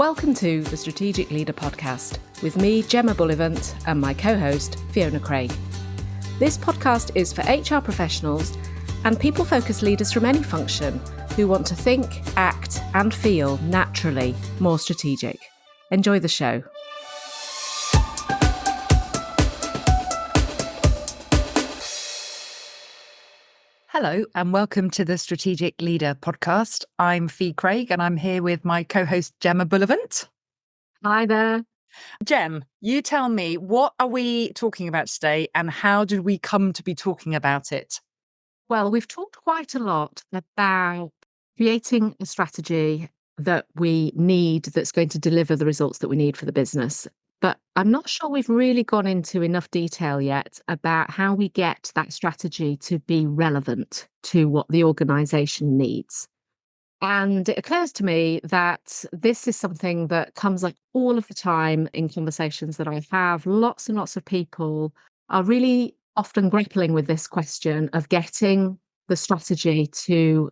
Welcome to the Strategic Leader podcast with me, Gemma Bullivant, and my co-host, Fiona Craig. This podcast is for HR professionals and people-focused leaders from any function who want to think, act, and feel naturally more strategic. Enjoy the show. Hello and welcome to the Strategic Leader podcast. I'm Fee Craig and I'm here with my co-host Gemma Bullivant. Hi there. Gem, you tell me, what are we talking about today and how did we come to be talking about it? Well, we've talked quite a lot about creating a strategy that we need that's going to deliver the results that we need for the business. But I'm not sure we've really gone into enough detail yet about how we get that strategy to be relevant to what the organisation needs. And it occurs to me that this is something that comes up all of the time in conversations that I have. Lots and lots of people are really often grappling with this question of getting the strategy to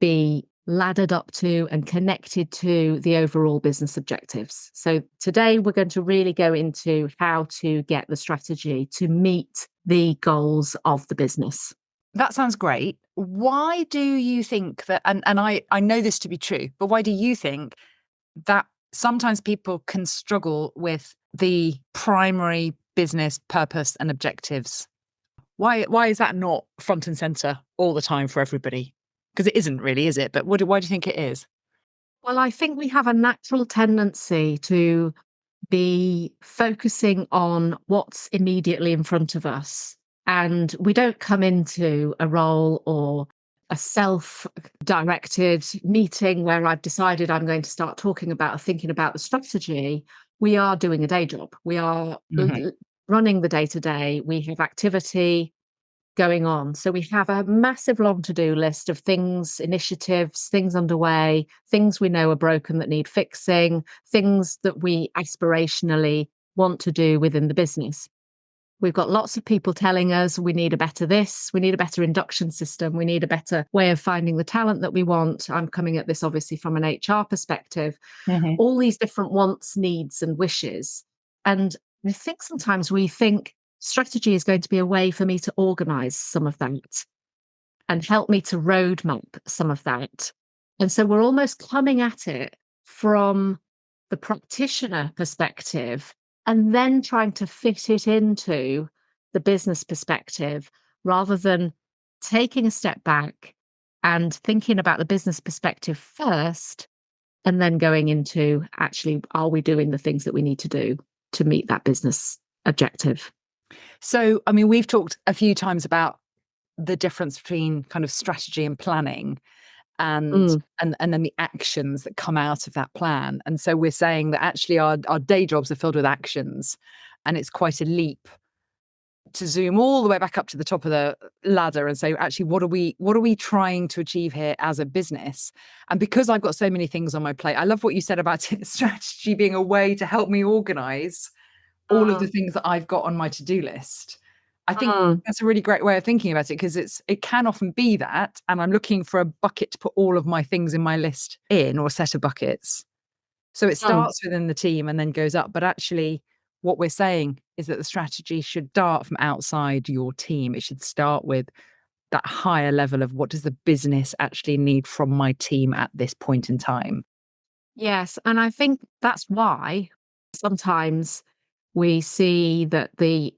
be laddered up to and connected to the overall business objectives. So today we're going to really go into how to get the strategy to meet the goals of the business. That sounds great. Why do you think that, and I know this to be true, but why do you think that sometimes people can struggle with the primary business purpose and objectives? Why is that not front and center all the time for everybody? Because it isn't really, is it? But why do you think it is? Well, I think we have a natural tendency to be focusing on what's immediately in front of us. And we don't come into a role or a self-directed meeting where I've decided I'm going to start talking about or thinking about the strategy. We are doing a day job. We are running the day-to-day. We have activity going on. So we have a massive long to-do list of things, initiatives, things underway, things we know are broken that need fixing, things that we aspirationally want to do within the business. We've got lots of people telling us we need a better this, we need a better induction system, we need a better way of finding the talent that we want. I'm coming at this obviously from an HR perspective. All these different wants, needs and wishes. And I think sometimes we think strategy is going to be a way for me to organise some of that and help me to roadmap some of that. And so we're almost coming at it from the practitioner perspective and then trying to fit it into the business perspective rather than taking a step back and thinking about the business perspective first and then going into actually, are we doing the things that we need to do to meet that business objective? So, I mean, we've talked a few times about the difference between kind of strategy and planning and then the actions that come out of that plan. And so we're saying that actually our day jobs are filled with actions, and it's quite a leap to zoom all the way back up to the top of the ladder and say, actually, what are we trying to achieve here as a business? And because I've got so many things on my plate, I love what you said about strategy being a way to help me organize all of the things that I've got on my to-do list. I think that's a really great way of thinking about it, because it can often be that, and I'm looking for a bucket to put all of my things in my list in, or a set of buckets. So it starts within the team and then goes up. But actually, what we're saying is that the strategy should start from outside your team. It should start with that higher level of what does the business actually need from my team at this point in time. Yes, and I think that's why sometimes we see that the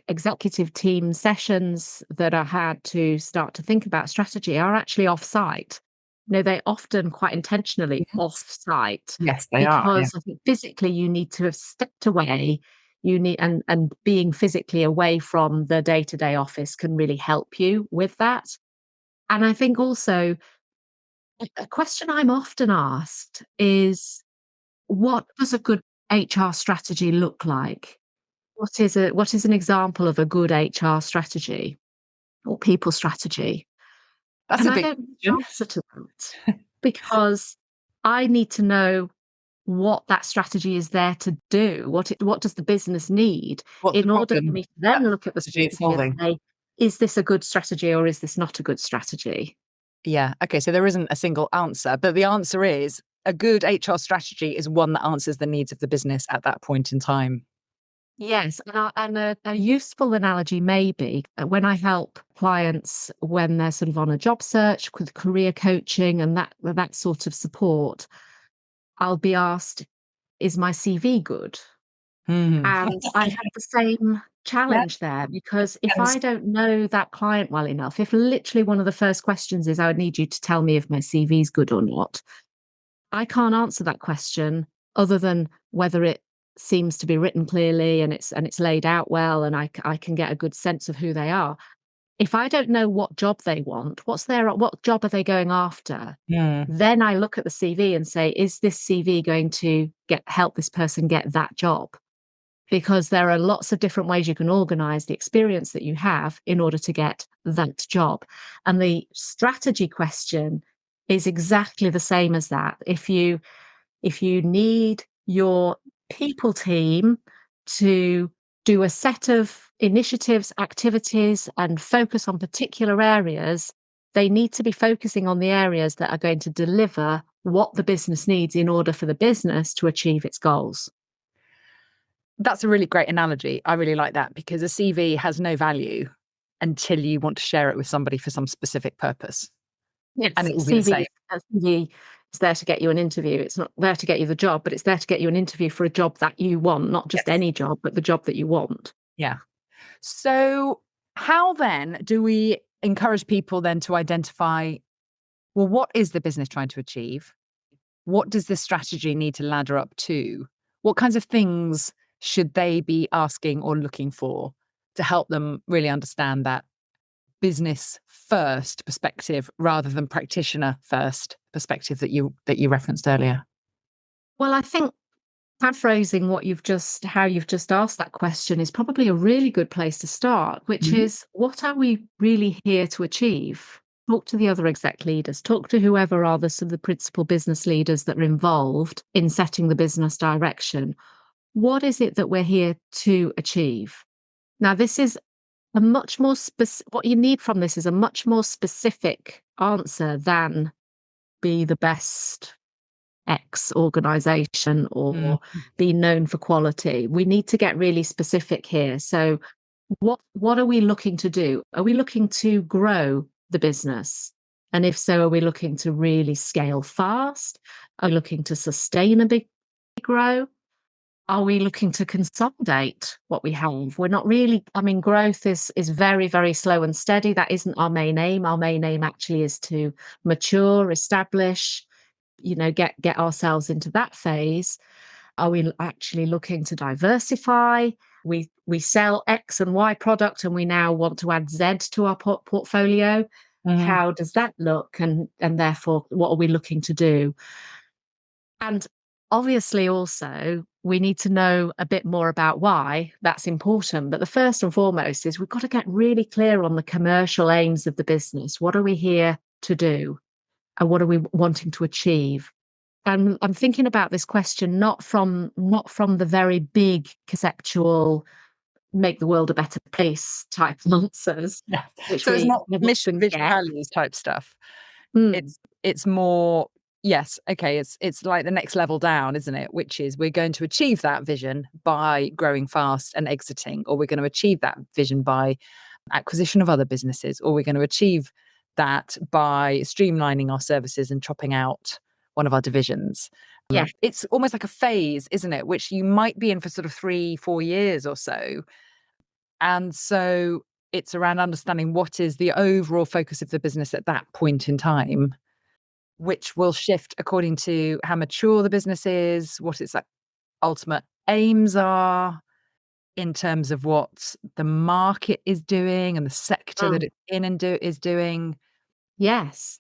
executive team sessions that are had to start to think about strategy are actually off-site. They often quite intentionally off-site. Yes, they are. Because I think physically you need to have stepped away. You need and being physically away from the day-to-day office can really help you with that. And I think also a question I'm often asked is, what does a good HR strategy look like? What is an example of a good HR strategy or people strategy? That's And a I big don't question. answer to that because I need to know what that strategy is there to do. What does the business need in order for me to then look at the strategy and say, is this a good strategy or is this not a good strategy? Yeah. Okay. So there isn't a single answer, but the answer is a good HR strategy is one that answers the needs of the business at that point in time. Yes, and a useful analogy may be when I help clients when they're sort of on a job search with career coaching and that sort of support, I'll be asked, "Is my CV good?" Mm. And I have the same Yeah. challenge there because if And I don't know that client well enough, if literally one of the first questions is, "I would need you to tell me if my CV is good or not," I can't answer that question other than whether it seems to be written clearly and it's laid out well and I can get a good sense of who they are. If I don't know what job they want, what job are they going after? mm, Then I look at the CV and say, is this CV going to help this person get that job? Because there are lots of different ways you can organize the experience that you have in order to get that job. And the strategy question is exactly the same as that. If you need your people team to do a set of initiatives, activities, and focus on particular areas, they need to be focusing on the areas that are going to deliver what the business needs in order for the business to achieve its goals. that's a really great analogy. I really like that because a CV has no value until you want to share it with somebody for some specific purpose. And Yes, it will be the CV same. is CV is there to get you an interview. It's not there to get you the job, but it's there to get you an interview for a job that you want, not just Yes. any job, but the job that you want. Yeah. So, how then do we encourage people then to identify, well, what is the business trying to achieve? What does this strategy need to ladder up to? What kinds of things should they be asking or looking for to help them really understand that business first perspective rather than practitioner first perspective that you referenced earlier? Well, I think paraphrasing how you've just asked that question is probably a really good place to start, which Mhm. is what are we really here to achieve? Talk to the other exec leaders, talk to whoever are the sort of the principal business leaders that are involved in setting the business direction. What is it that we're here to achieve? Now, this is a much more what you need from this is a much more specific answer than be the best X organization Mm. or be known for quality. We need to get really specific here. So what are we looking to do? Are we looking to grow the business? And if so, are we looking to really scale fast? Are we looking to sustainably grow? Are we looking to consolidate what we have? We're not really, I mean, growth is very, very slow and steady. That isn't our main aim. Our main aim actually is to mature, establish, get ourselves into that phase. Are we actually looking to diversify? We sell X and Y product and we now want to add Z to our portfolio. Mhm. How does that look? And therefore, what are we looking to do? And obviously, also, we need to know a bit more about why that's important. But the first and foremost is we've got to get really clear on the commercial aims of the business. What are we here to do? And what are we wanting to achieve? And I'm thinking about this question not from the very big conceptual make the world a better place type answers, Yeah. which So it's we not mission, often vision, get. values type stuff. Mm, It's more, yes, okay, it's like the next level down, isn't it? Which is we're going to achieve that vision by growing fast and exiting, or we're going to achieve that vision by acquisition of other businesses, or we're going to achieve that by streamlining our services and chopping out one of our divisions. yeah. It's almost like a phase, isn't it? Which you might be in for sort of 3-4 years or so. And so it's around understanding what is the overall focus of the business at that point in time, which will shift according to how mature the business is, what its ultimate aims are in terms of what the market is doing and the sector that Mm, it's in and is doing. yes.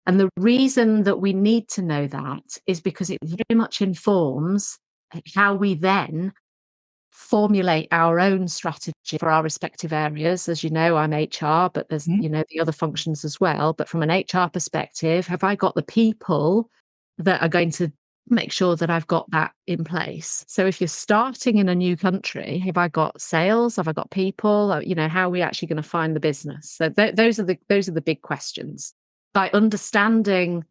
And the reason that we need to know that is because it very much informs how we then formulate our own strategy for our respective areas. As you know, I'm HR, but there's, Mhm. the other functions as well. But from an HR perspective, have I got the people that are going to make sure that I've got that in place? So if you're starting in a new country, have I got sales? Have I got people? How are we actually going to find the business? So those are the big questions. By understanding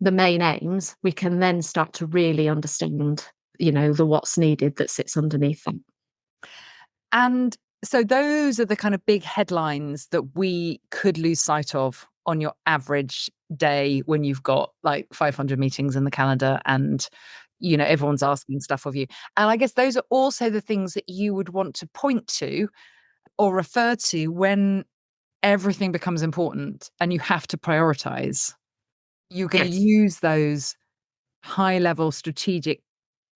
the main aims, we can then start to really understand, the what's needed that sits underneath them. And so those are the kind of big headlines that we could lose sight of on your average day when you've got like 500 meetings in the calendar and everyone's asking stuff of you. And I guess those are also the things that you would want to point to or refer to when everything becomes important and you have to prioritize. You're going to Yes. use those high level strategic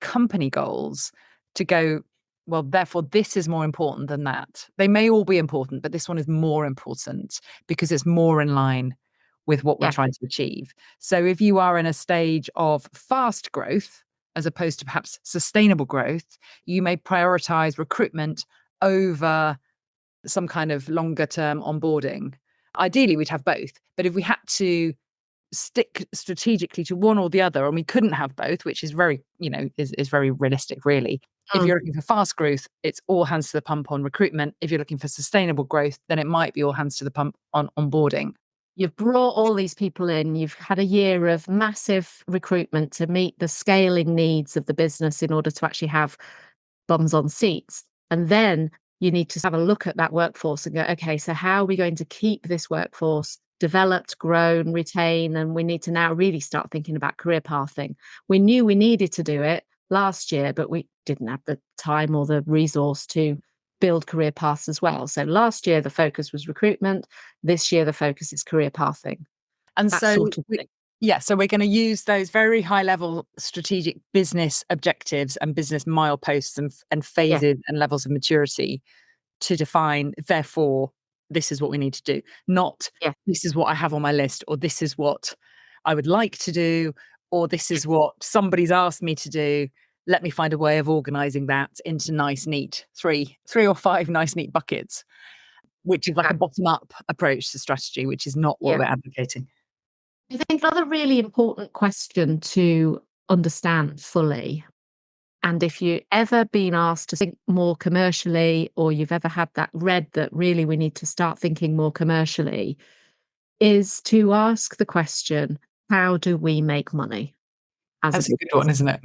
company goals to go, well, therefore, this is more important than that. They may all be important, but this one is more important because it's more in line with what we're Yeah. trying to achieve. So if you are in a stage of fast growth, as opposed to perhaps sustainable growth, you may prioritize recruitment over some kind of longer term onboarding. Ideally, we'd have both. But if we had to stick strategically to one or the other, and we couldn't have both, which is very, is very realistic, really. If Mm. you're looking for fast growth, it's all hands to the pump on recruitment. If you're looking for sustainable growth, then it might be all hands to the pump on onboarding. You've brought all these people in. You've had a year of massive recruitment to meet the scaling needs of the business in order to actually have bums on seats. And then you need to have a look at that workforce and go, okay, so how are we going to keep this workforce developed, grown, retain? And we need to now really start thinking about career pathing. We knew we needed to do it last year, but we didn't have the time or the resource to build career paths as well. So last year, the focus was recruitment. This year, the focus is career pathing. And That so, sort of thing. so we're going to use those very high level strategic business objectives and business mileposts and Yeah, phases and levels of maturity to define, therefore, this is what we need to do, not yeah, this is what I have on my list, or this is what I would like to do, or this yeah, is what somebody's asked me to do. Let me find a way of organizing that into nice, neat three or five nice, neat buckets, which is like a bottom up approach to strategy, which is not what yeah. we're advocating. I think another really important question to understand fully, and if you've ever been asked to think more commercially, or you've ever had that read that really we need to start thinking more commercially, is to ask the question, how do we make money as a That's a good business? one, isn't it?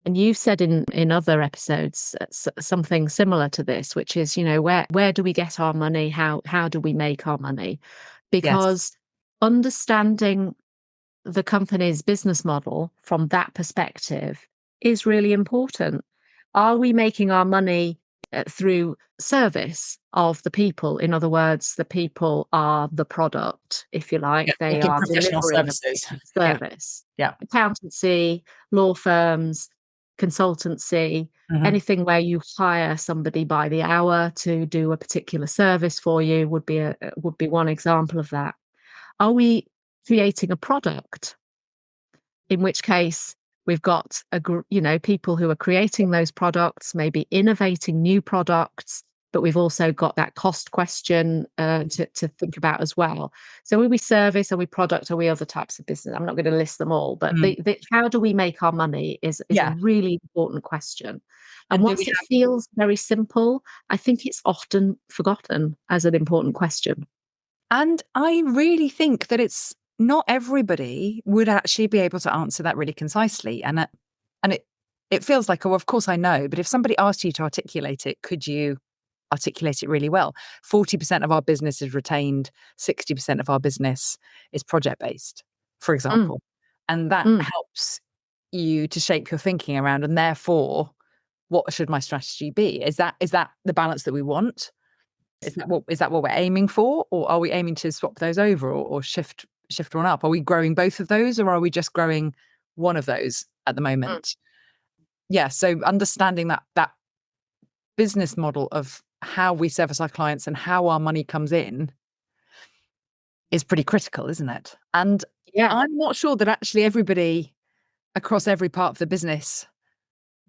And you've said in other episodes something similar to this, which is, where do we get our money? How do we make our money? Yes. Because understanding the company's business model from that perspective is really important. Are we making our money through service of the people? In other words, the people are the product, if you Yeah. like. They Making are professional delivering a services. Yeah. service. Yeah. Accountancy, law firms, consultancy, Mhm. anything where you hire somebody by the hour to do a particular service for you would be one example of that. Are we creating a product? In which case, we've got people who are creating those products, maybe innovating new products, but we've also got that cost question to think about as well. So, are we service? Are we product? Are we other types of business? I'm not going to list them all, but Mm. the how do we make our money is a Yeah. really important question. And And do we whilst it have feels very simple, I think it's often forgotten as an important question. And I really think that it's not everybody would actually be able to answer that really concisely. And it feels like, oh, of course I know, but if somebody asked you to articulate it, could you articulate it really well? 40% of our business is retained, 60% of our business is project based, for Mm, example. And that mm, helps you to shape your thinking around, and therefore, what should my strategy be? Is that the balance that we want? Is that what we're aiming for, or are we aiming to swap those over, or shift one up? Are we growing both of those, or are we just growing one of those at the mm. moment? Yeah, so understanding that business model of how we service our clients and how our money comes in is pretty critical, isn't it? And Yeah. I'm not sure that actually everybody across every part of the business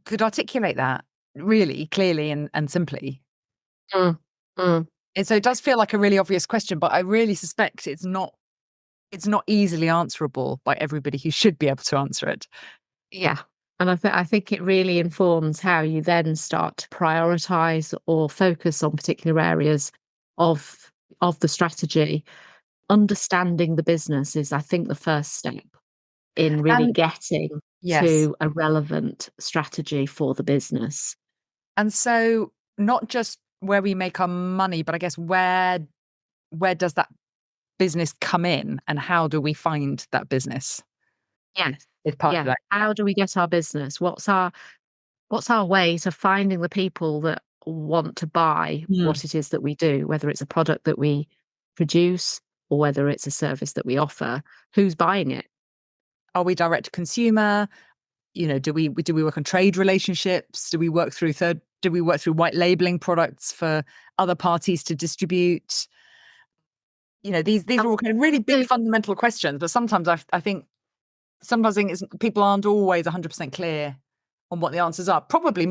could articulate that really clearly and simply. Mm, mm. And so it does feel like a really obvious question, but I really suspect it's not easily answerable by everybody who should be able to answer it. Yeah. And I think it really informs how you then start to prioritize or focus on particular areas of the strategy. Understanding the business is, I think, the first step. in really And getting yes. to a relevant strategy for the business. And so not just where we make our money, but I guess where does that business come in and how do we find that business Yes. is part of Yeah. that. How do we get our business? What's our way to finding the people that want to buy Mm. what it is that we do, whether it's a product that we produce or whether it's a service that we offer? Who's buying it? Are we direct to consumer? You know, do we work on trade relationships? Do we work through white labeling products for other parties to distribute? You know, these And are all kind of really big the fundamental questions, but sometimes I think people aren't always 100% clear on what the answers are. Probably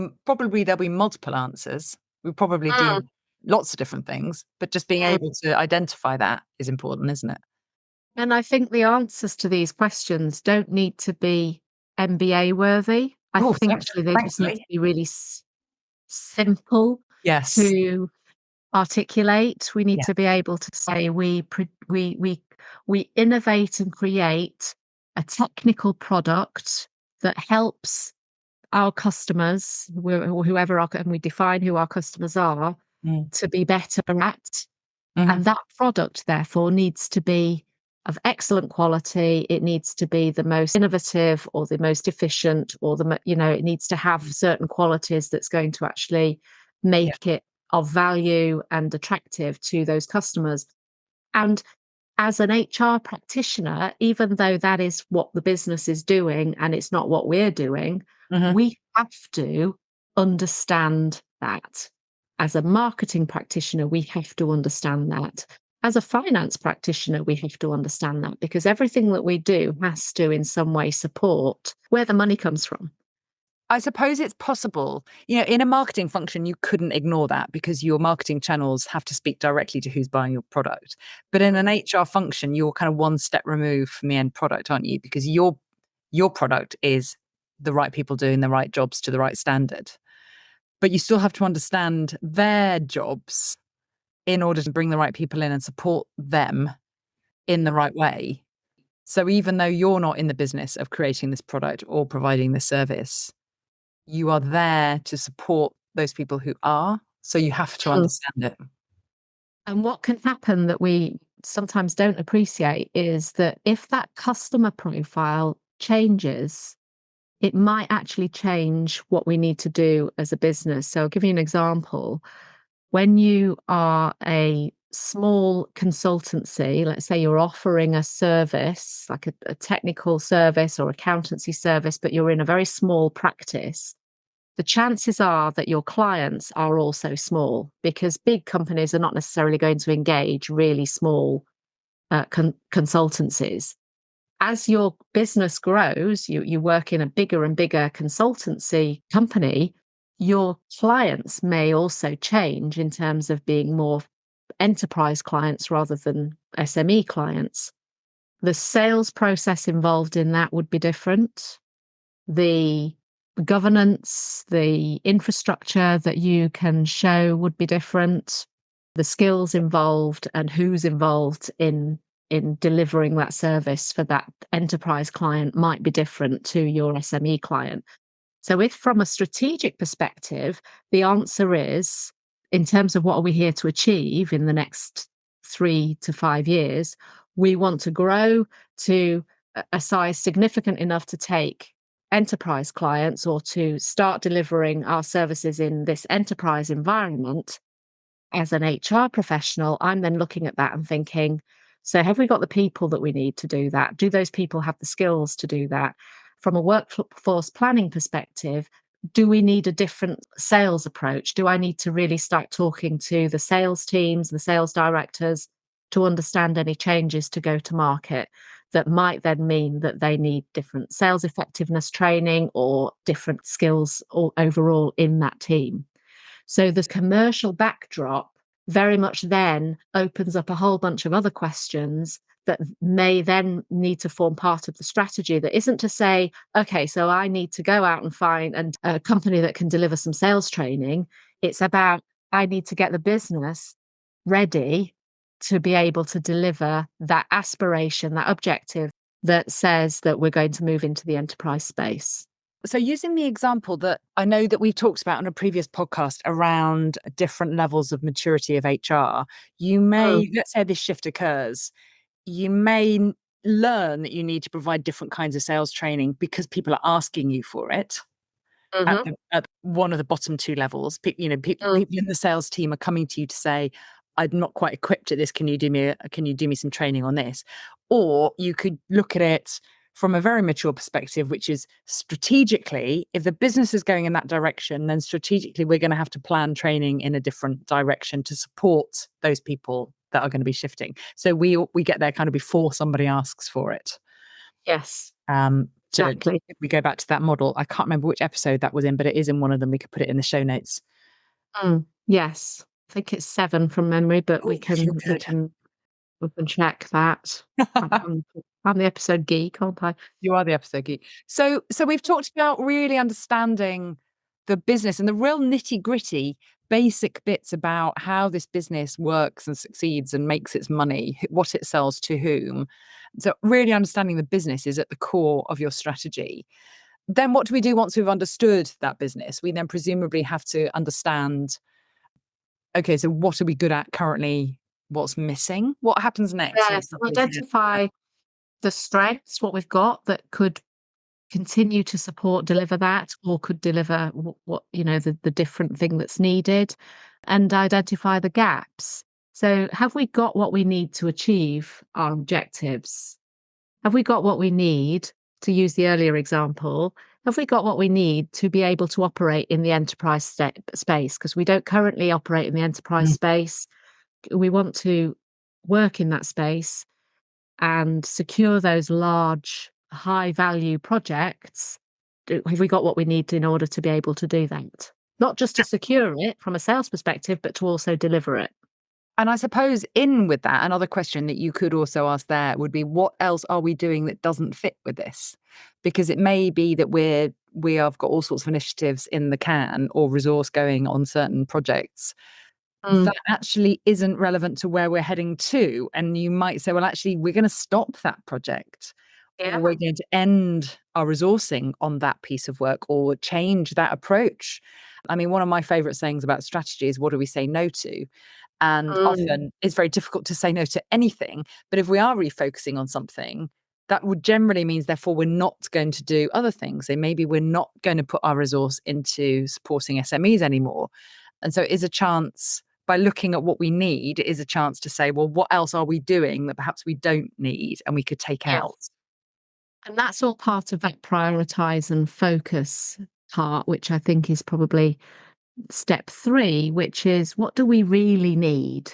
there'll be multiple answers. We probably mm, do lots of different things, but just being mm. able to identify that is important, isn't it? And I think the answers to these questions don't need to be MBA worthy. I Oh, think actually they just need to thankfully. be really simple Yes. to articulate. We need Yeah. to be able to say we innovate and create a technical product that helps our customers, whoever our, and we define who our customers are, Mm. to be better at. Mhm. And that product, therefore, needs to be of excellent quality. It needs to be the most innovative or the most efficient or it needs to have certain qualities that's going to actually Yeah. make it of value and attractive to those customers. And as an HR practitioner, even though that is what the business is doing and it's not what we're doing, Mhm. we have to understand that. As a marketing practitioner, we have to understand that. As a finance practitioner, we have to understand that because everything that we do has to, in some way, support where the money comes from. I suppose it's possible. You know, in a marketing function, you couldn't ignore that because your marketing channels have to speak directly to who's buying your product. But in an HR function, you're kind of one step removed from the end product, aren't you? Because your product is the right people doing the right jobs to the right standard. But you still have to understand their jobs in order to bring the right people in and support them in the right way. So even though you're not in the business of creating this product or providing this service, you are there to support those people who are, so you have to Mm. understand it. And what can happen that we sometimes don't appreciate is that if that customer profile changes, it might actually change what we need to do as a business. So I'll give you an example. When you are a small consultancy, let's say you're offering a service, like a technical service or accountancy service, but you're in a very small practice, the chances are that your clients are also small because big companies are not necessarily going to engage really small consultancies. As your business grows, you work in a bigger and bigger consultancy company, your clients may also change in terms of being more enterprise clients rather than SME clients. The sales process involved in that would be different. The governance, the infrastructure that you can show would be different. The skills involved and who's involved in delivering that service for that enterprise client might be different to your SME client. So if from a strategic perspective, the answer is, in terms of what are we here to achieve in the next 3 to 5 years, we want to grow to a size significant enough to take enterprise clients or to start delivering our services in this enterprise environment. As an HR professional, I'm then looking at that and thinking, so have we got the people that we need to do that? Do those people have the skills to do that? From a workforce planning perspective, do we need a different sales approach? Do I need to really start talking to the sales teams, the sales directors to understand any changes to go to market that might then mean that they need different sales effectiveness training or different skills overall in that team? So the commercial backdrop very much then opens up a whole bunch of other questions that may then need to form part of the strategy that isn't to say, okay, so I need to go out and find a company that can deliver some sales training. It's about I need to get the business ready to be able to deliver that aspiration, that objective that says that we're going to move into the enterprise space. So using the example that I know that we talked about on a previous podcast around different levels of maturity of HR, you Mm. may, let's say this shift occurs, you may learn that you need to provide different kinds of sales training because people are asking you for it Mm-hmm. at one of the bottom two levels. Mm. People in the sales team are coming to you to say, I'm not quite equipped at this. Can you do me some training on this? Or you could look at it from a very mature perspective, which is strategically, if the business is going in that direction, then strategically we're going to have to plan training in a different direction to support those people that are going to be shifting. So we get there kind of before somebody asks for it. Yes, If exactly. we go back to that model, I can't remember which episode that was in, but it is in one of them. We could put it in the show notes. Yes, I think it's 7 from memory, but Oh, you're good. we can check that. I'm the episode geek, aren't I? You are the episode geek. So we've talked about really understanding the business and the real nitty-gritty basic bits about how this business works and succeeds and makes its money, what it sells to whom. So really understanding the business is at the core of your strategy. Then what do we do once we've understood that business? We then presumably have to understand, okay, so what are we good at currently? What's missing? What happens next? For Yes, example, if we get identify the strengths, what we've got that could continue to support, deliver that, or could deliver what the different thing that's needed, and identify the gaps. So, have we got what we need to achieve our objectives? Have we got what we need, to use the earlier example, have we got what we need to be able to operate in the enterprise space? Because we don't currently operate in the enterprise Mm. space. We want to work in that space and secure those large, high value projects. Have we got what we need in order to be able to do that? Not just to secure it from a sales perspective, but to also deliver it. And I suppose in with that, another question that you could also ask there would be, what else are we doing that doesn't fit with this? Because it may be that we have got all sorts of initiatives in the can or resource going on certain projects Mm, that actually isn't relevant to where we're heading to. And you might say, well, actually, we're going to stop that project, or yeah. we're going to end our resourcing on that piece of work, or change that approach. I mean, one of my favorite sayings about strategy is, what do we say no to? And Mm, often it's very difficult to say no to anything. But if we are refocusing on something, that would generally means, therefore, we're not going to do other things. So maybe we're not going to put our resource into supporting SMEs anymore. And so it is a chance, by looking at what we need, it is a chance to say, well, what else are we doing that perhaps we don't need and we could take out? yes. And that's all part of that prioritize and focus part, which I think is probably step 3, which is what do we really need?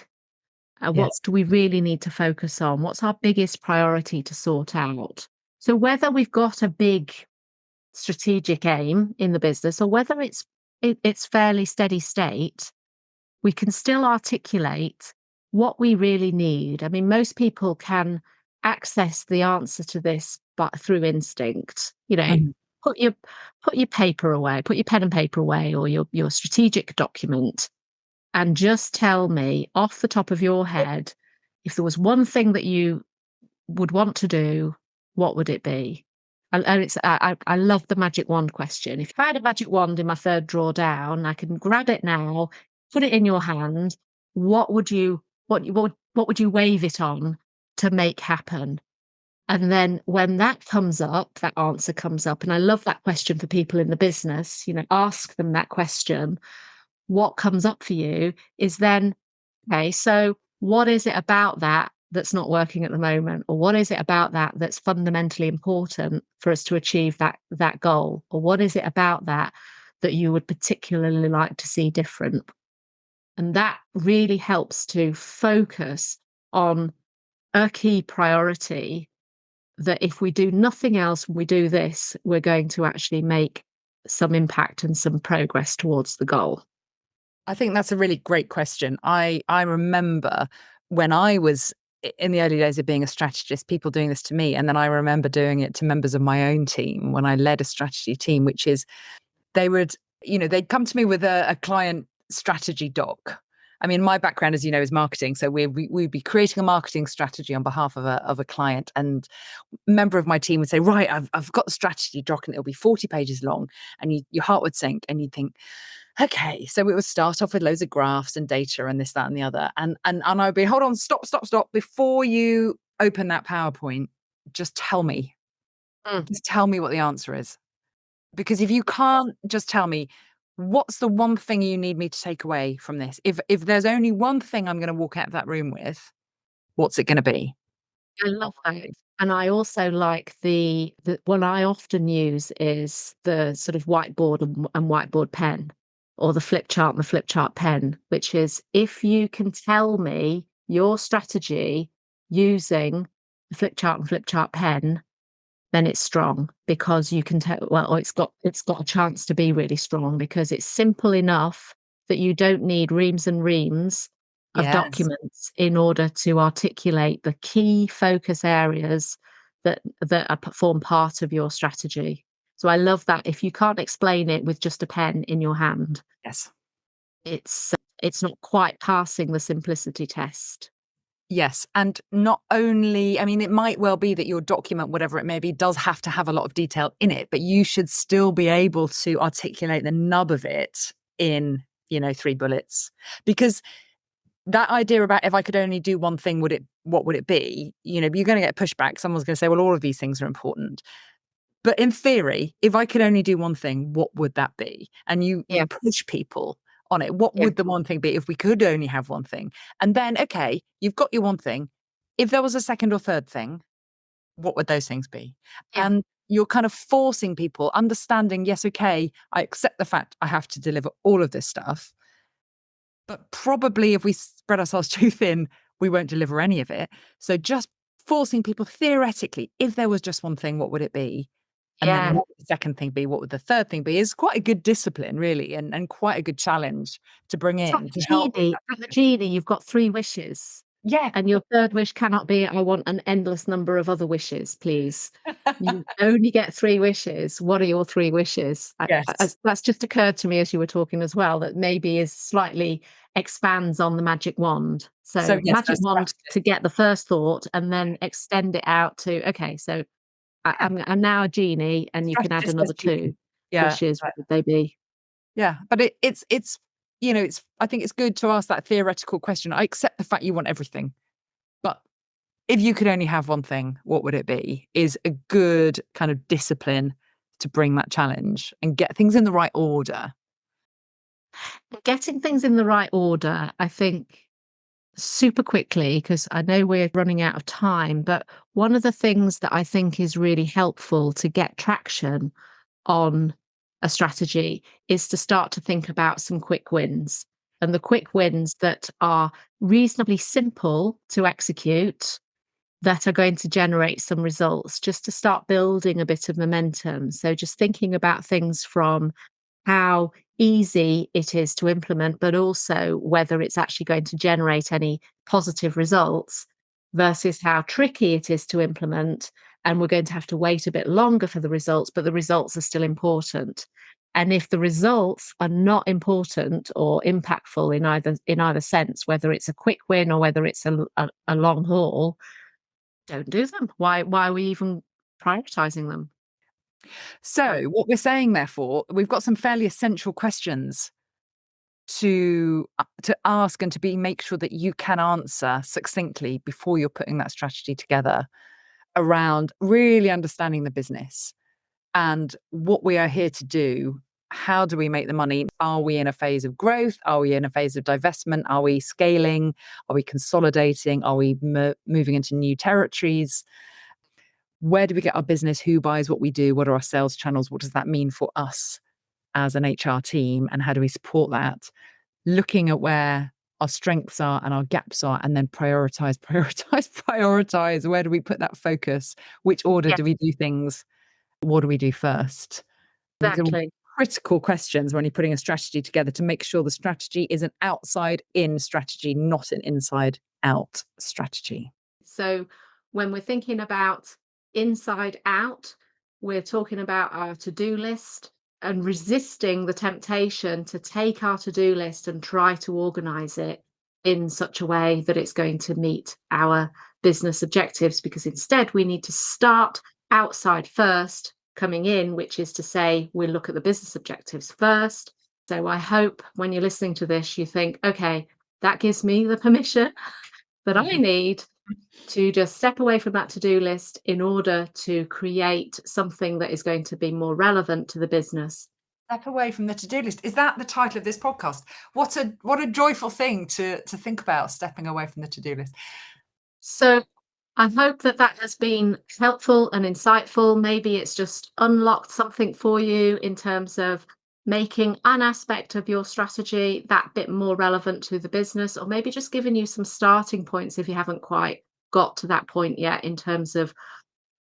What Yes. do we really need to focus on? What's our biggest priority to sort out? So whether we've got a big strategic aim in the business or whether it's fairly steady state, we can still articulate what we really need. I mean, most people can access the answer to this but through instinct. Mhm. Put your put your paper away, put your pen and paper away, or your strategic document, and just tell me off the top of your head, if there was one thing that you would want to do, what would it be? And I love the magic wand question. If I had a magic wand in my third drawer down, I can grab it now, put it in your hand. What would you wave it on to make happen? And then when that comes up, that answer comes up. And I love that question for people in the business, ask them that question. What comes up for you is then, okay, so what is it about that that's not working at the moment? Or what is it about that that's fundamentally important for us to achieve that goal? Or what is it about that that you would particularly like to see different? And that really helps to focus on a key priority that if we do nothing else, we do this, we're going to actually make some impact and some progress towards the goal. I think that's a really great question. I remember when I was in the early days of being a strategist, people doing this to me. And then I remember doing it to members of my own team when I led a strategy team, which is, they would, they'd come to me with a client strategy doc. I mean, my background, as you know, is marketing. So we'd be creating a marketing strategy on behalf of a client, and a member of my team would say, right, I've got the strategy doc and it'll be 40 pages long, and your heart would sink and you'd think, okay, so it would start off with loads of graphs and data and this, that, and the other. And I'd be, hold on, stop. Before you open that PowerPoint, just tell me. Mm. Just tell me what the answer is. Because if you can't just tell me, what's the one thing you need me to take away from this? If there's only one thing I'm going to walk out of that room with, what's it going to be? I love that. And I also like the one I often use is the sort of whiteboard and whiteboard pen, or the flip chart and the flip chart pen, which is, if you can tell me your strategy using the flip chart and flip chart pen, then it's strong, because you can tell, well, it's got a chance to be really strong because it's simple enough that you don't need reams and reams of Yes. documents in order to articulate the key focus areas form part of your strategy. So I love that. If you can't explain it with just a pen in your hand, Yes. it's not quite passing the simplicity test. Yes. And not only, I mean, it might well be that your document, whatever it may be, does have to have a lot of detail in it, but you should still be able to articulate the nub of it in, 3 bullets. Because that idea about, if I could only do one thing, what would it be? You're going to get pushback. Someone's going to say, well, all of these things are important. But in theory, if I could only do one thing, what would that be? And you Yeah, push people on it. What yeah, would the one thing be if we could only have one thing? And then, okay, you've got your one thing. If there was a second or third thing, what would those things be? yeah, And you're kind of forcing people, understanding, yes, okay, I accept the fact I have to deliver all of this stuff. But probably if we spread ourselves too thin, we won't deliver any of it. So just forcing people, theoretically, if there was just one thing, what would it be? And then yeah. what would the second thing be? What would the third thing be? Is quite a good discipline, really, and quite a good challenge to bring It's like in the to help with genie. that. Like the genie, you've got 3 wishes, Yeah. and your 3rd wish cannot be, "I want an endless number of other wishes, please." You only get 3 wishes. What are your 3 wishes? Yes. That's just occurred to me as you were talking as well, that maybe is slightly expands on the magic wand. So So yes, magic that's wand strategy. to get the first thought, and then extend it out to, okay, so Yeah. I'm now a genie, and you can add Strategist says another genie. 2 Yeah. wishes. What would they be? Yeah. But it's it's I think it's good to ask that theoretical question. I accept the fact you want everything, but if you could only have one thing, what would it be? Is a good kind of discipline to bring that challenge and get things in the right order. Getting things in the right order, I think, super quickly, because I know we're running out of time, but one of the things that I think is really helpful to get traction on a strategy is to start to think about some quick wins. And the quick wins that are reasonably simple to execute, that are going to generate some results, just to start building a bit of momentum. So just thinking about things from how easy it is to implement, but also whether it's actually going to generate any positive results, versus how tricky it is to implement. And we're going to have to wait a bit longer for the results, but the results are still important. And if the results are not important or impactful in either sense, whether it's a quick win or whether it's a long haul, don't do them. Why are we even prioritizing them? So, So what we're saying, therefore, we've got some fairly essential questions to ask and to be make sure that you can answer succinctly before you're putting that strategy together around really understanding the business and what we are here to do. How do we make the money? Are we in a phase of growth? Are we in a phase of divestment? Are we scaling? Are we consolidating? Are we moving into new territories? Where do we get our business? Who buys what we do? What are our sales channels? What does that mean for us as an HR team? And how do we support that? Looking at where our strengths are and our gaps are, and then prioritize. Where do we put that focus? Which order yes, do we do things? What do we do first? These are exactly. critical questions when you're putting a strategy together to make sure the strategy is an outside in strategy, not an inside out strategy. So when we're thinking about inside out, we're talking about our to-do list and resisting the temptation to take our to-do list and try to organize it in such a way that it's going to meet our business objectives, because instead we need to start outside first, coming in, which is to say we look at the business objectives first. So I hope when you're listening to this, you think, okay, that gives me the permission that I need to just step away from that to-do list in order to create something that is going to be more relevant to the business. Step away from the to-do list. Is that the title of this podcast? What a joyful thing to think about, stepping away from the to-do list. So I hope that has been helpful and insightful. Maybe it's just unlocked something for you in terms of making an aspect of your strategy that bit more relevant to the business, or maybe just giving you some starting points if you haven't quite got to that point yet in terms of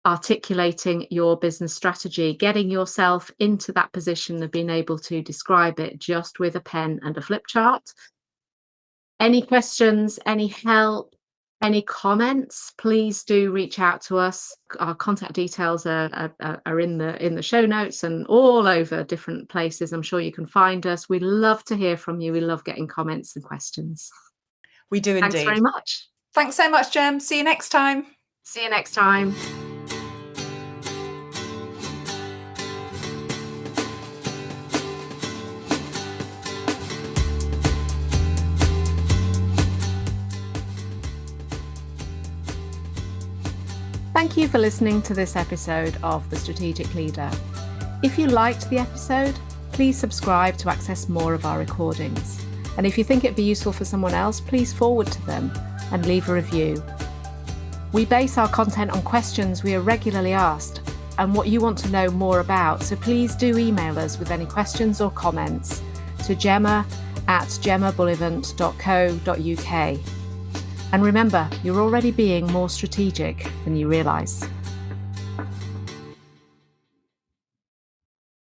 articulating your business strategy, getting yourself into that position of being able to describe it just with a pen and a flip chart. Any questions, any help, any comments, please do reach out to us. Our contact details are in the show notes and all over different places. I'm sure you can find us. We love to hear from you. We love getting comments and questions. We do indeed. Thanks very much. Thanks so much, Jem. See you next time. See you next time. Thank you for listening to this episode of The Strategic Leader. If you liked the episode, please subscribe to access more of our recordings. And if you think it'd be useful for someone else, please forward to them and leave a review. We base our content on questions we are regularly asked and what you want to know more about, so please do email us with any questions or comments to gemma@gemmabullivant.co.uk. And remember, you're already being more strategic than you realise.